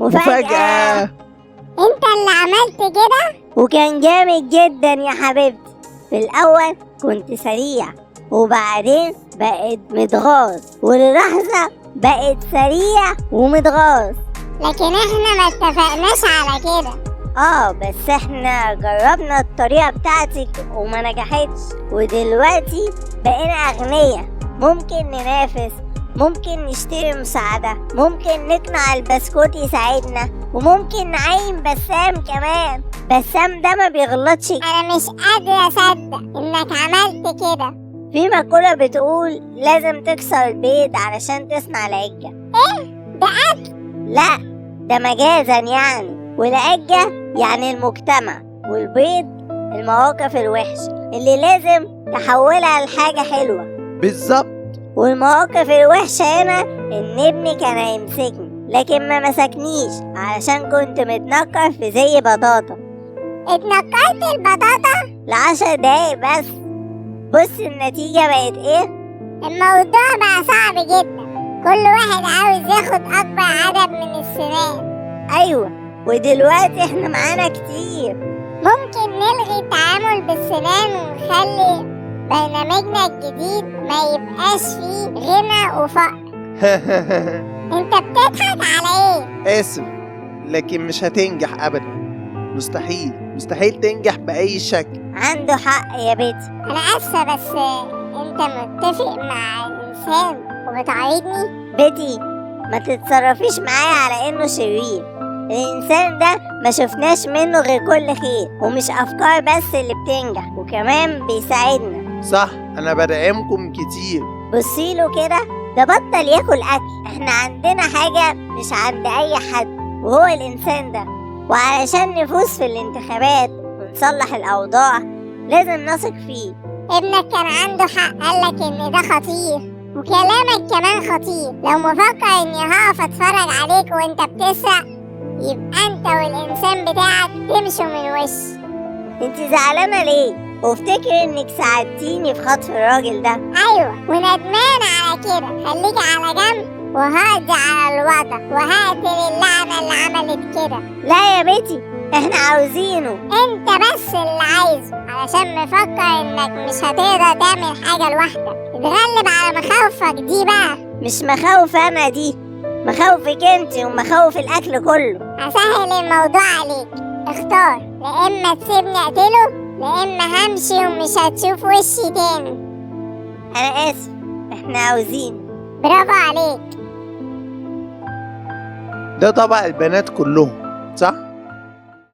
وفجأة انت اللي عملت كده؟ وكان جامد جدا يا حبيبتي. في الأول كنت سريع، وبعدين بقيت متغاظ، واللحظة بقيت سريع ومتغاظ. لكن احنا ما اتفقناش على كده. بس احنا جربنا الطريقة بتاعتك وما نجحتش، ودلوقتي بقينا أغنياء. ممكن ننافس، ممكن نشتري مساعدة، ممكن نقنع البسكوت يساعدنا، وممكن نعين بسام كمان. بسام ده ما بيغلطش. انا مش قادرة اصدق انك عملت كده. في مقولة بتقول لازم تكسر البيض علشان تصنع العجة. ايه ده قتل؟ لا، ده مجازا يعني. والعجة يعني المجتمع، والبيض المواقف الوحشة اللي لازم تحولها لحاجة حلوة. بالظبط. والمواقف الوحشة هنا إن ابني كان هيمسكني لكن ما مسكنيش علشان كنت متنكر في زي بطاطا. اتنكرت البطاطا؟ ل10 دقايق بس. بص النتيجة بقت ايه؟ الموضوع بقى صعب جدا، كل واحد عاوز ياخد اكبر عدد من السنان. ايوه، ودلوقتي احنا معانا كتير. ممكن نلغي التعامل بالسنان ونخلي برنامجنا الجديد ما يبقاش فيه غنى وفقر. انت بتضحك على ايه؟ آسف، لكن مش هتنجح أبدا. مستحيل تنجح بأي شكل. عنده حق يا بيتي. انا اسفة، بس انت متفق مع الانسان وبتعارضني؟ بيتي، ما تتصرفيش معايا على انه شرير. الانسان ده ما شفناش منه غير كل خير، ومش افكار بس اللي بتنجح، وكمان بيساعدنا. صح، أنا بدعمكم كتير. بصيله كده، ده بطل ياكل اكل. احنا عندنا حاجة مش عند اي حد، وهو الانسان ده. وعلشان نفوز في الانتخابات ونصلح الاوضاع لازم نثق فيه. ابنك كان عنده حق، قالك ان ده خطير، وكلامك كمان خطير. لو مفكر اني هقف اتفرج عليك وانت بتسرق، يبقى انت والانسان بتاعك تمشوا من وش. انت زعلانة ليه؟ وافتكر انك ساعدتيني في خطف الراجل ده. ايوه، وندمان على كده. خليك على جنب وهقضي على الوضع وهقتل اللعنة اللي عملت كده. لا يا بيتي، احنا عاوزينه. انت بس اللي عايزه، علشان مفكر انك مش هتقدر تعمل حاجة لوحدك. اتغلب على مخاوفك دي بقى. مش مخاوف انا دي، مخاوفك انت ومخاوف الاكل كله. هسهل الموضوع عليك. اختار، لا اما تسيبني اقتله، لا اما همشي ومش هتشوف وشي تاني. انا اسف، احنا عاوزين. برافو عليك. ده طبع البنات كلهم، صح؟